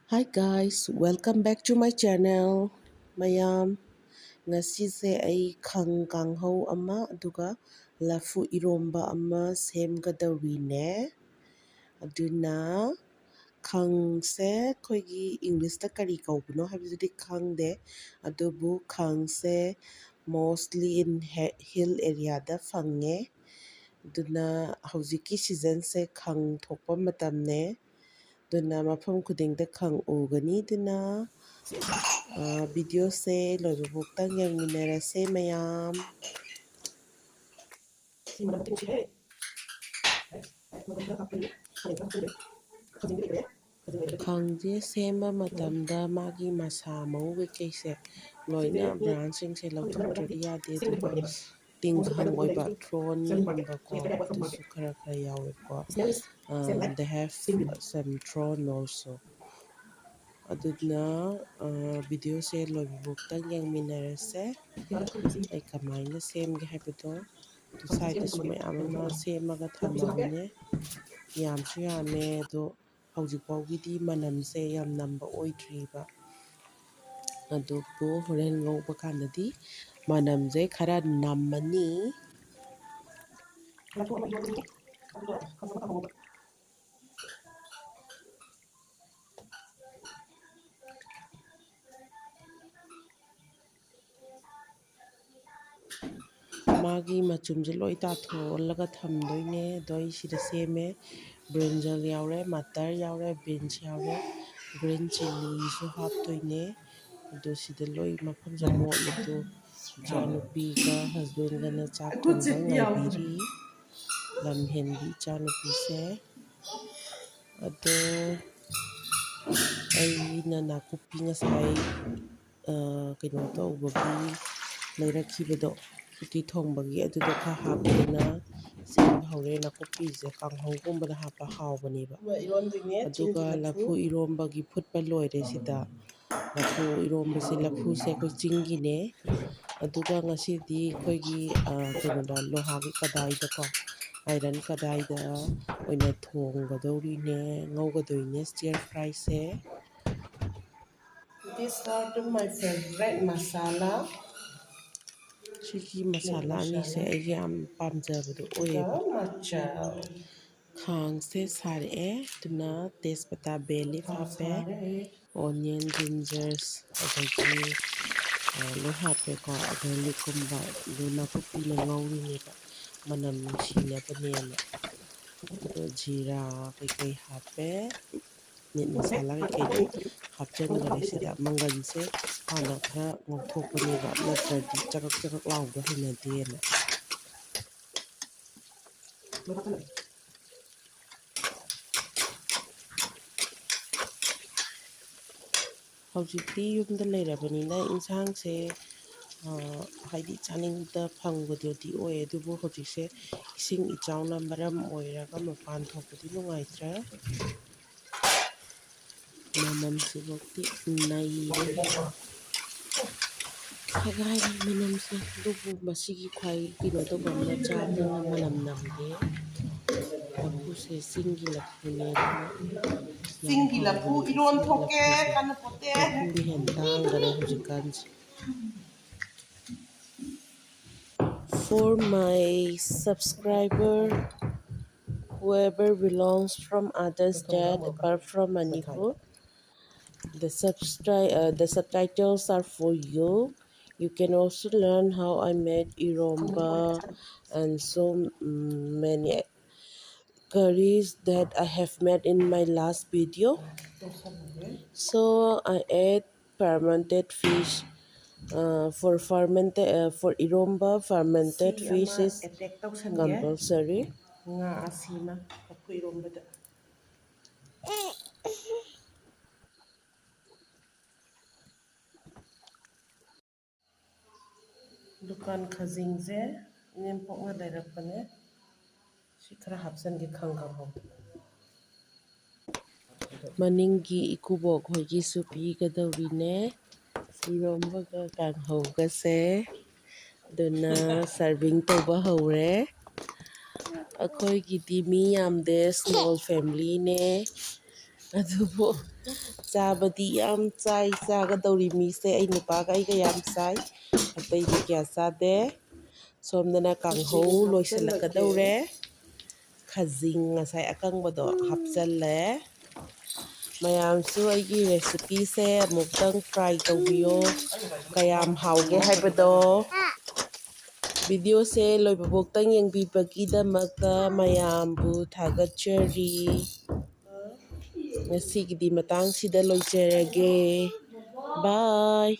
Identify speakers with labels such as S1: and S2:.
S1: Hi guys, welcome back to my channel. Mayam, ngasise ay khang kanghou ama aduga lafu iromba ama semgadawine. Aduna khang se koigi English ta kari kaubno habisudi khang de adubu khang se mostly in hill area da fange. Aduna hauziki season se khang thokpa matamne. Duna mafam khudingda khang ugani duna video se loibubukta yengminarase mayam. Khangje sema matamda magi masa mau kaise loina branching se lauthoktradi yade aduga tingkhang oiba thron gumba ko adusu khara khara yawe ko they have some thron also. Aduna video se loibubukta yengminarase ay kamaina semge haibado tu side su mayam ama semaga thamabane yamsu yame do hꯧzik faugidi manamse yam namba oidriba adubu horen ngauba kanadi manamse khara nammani. Magi machumje loi tatholga thamdoine doi sida seme brinjal yaure matar yaure beans yaure green chili su haptoine adu sida loi mafam jamo adu janupi ka husband gana chak thongba ngaibiri lamhendi janupi se ado aina nakupi ngasai kaino tawbagi leirakhibado uti thongbagi aduda kha hapduna sem hore nakupise kanghougumbada hapa hawbaneba aduga lafu irombagi phutpa loire sida lafu irombase lafu se koi chingine aduga ngasidi koigi kainoda lohagi kadaida ko iron kadaida oina thonggadorine ngaugadoine stir fry se. These are my favorite masala. Sigi masala ani se aigi am pamjabado oyeba khang se sare tuna tespata bay leaf hape onion gingers adagi lo hape ko garlic kumba luna pupi na ngauri neba manam nungsinabane na ado jira kai hape नीट मसाला कई हापचनगरे सिदा मंगन से हाना खरा ngौथोकपनेबा नत्रदि चकक चकक लाउबो हैनदेना हौजिकति युमदा लेरबनिना इंसांग से हाइदि चानिंगदा फंगबदोदि ओय अदुबो हौजिकसे इसिंग इचाउना मरम ओयरागा मपान थोकदि नुंगाइत्रा manam sibokti naire sagai manam se dubu masigi khwai kino to bamna chabna manam namge lapu se singi lapu iron thoke kan pote lapu ni hendang gare hujikan for my subscriber whoever belongs from other state apart from Manipur. The subtitles are for you. You can also learn how I made Eromba and so many curries that I have made in my last video. So I add fermented fish for Eromba. Fermented fish is compulsory. Dukan khazingze nempokna dairapane sikra hapsan ge khang kanghou maningi ikubok hoigi supi gadawrine Eromba ga kanghou ga se duna serving toba hore akhoi gidi mi yamde small family ne ꯑꯗꯨꯕꯨ ꯆꯥꯕꯗꯤ ꯌꯥꯝ ꯆꯥꯏ ꯆꯥꯒꯗꯧꯔꯤ ꯃꯤꯁꯦ ꯑꯩ ꯅꯨꯄꯥꯒ ꯑꯩꯒ ꯌꯥꯝ ꯆꯥꯏ ꯑꯇꯩꯗꯤ ꯀꯌꯥ ꯆꯥꯗꯦ ꯁꯣꯝꯗꯅ ꯀꯥꯡꯍꯧ ꯂꯣꯏꯁꯤꯜꯂꯛꯀꯗꯧꯔꯦ ꯈꯖꯤꯡ ꯉꯁꯥꯏ ꯑꯀꯪꯕꯗꯣ ꯍꯥꯞꯆꯜꯂꯦ ꯃꯌꯥꯝꯁꯨ ꯑꯩꯒꯤ ꯔꯦꯁꯤꯄꯤꯁꯦ ꯑꯃꯨꯛꯇꯪ ꯇ꯭ꯔꯥꯏ ꯇꯧꯕꯤꯌꯣ ꯀꯌꯥꯝ ꯍꯥꯎꯒꯦ ꯍꯥꯏꯕꯗꯣ ꯚꯤꯗꯤꯑꯣꯁꯦ ꯂꯣꯏꯕꯐꯥꯎꯇꯪ ꯌꯦꯡꯕꯤꯕꯒꯤꯗꯃꯛꯇ ꯃꯌꯥꯝꯕꯨ ꯊꯥꯒꯠꯆꯔꯤ ꯉꯁꯤꯒꯤꯗꯤ ꯃꯇꯥꯡꯁꯤꯗ ꯂꯣꯏꯖꯔꯒꯦ ꯕꯥꯏ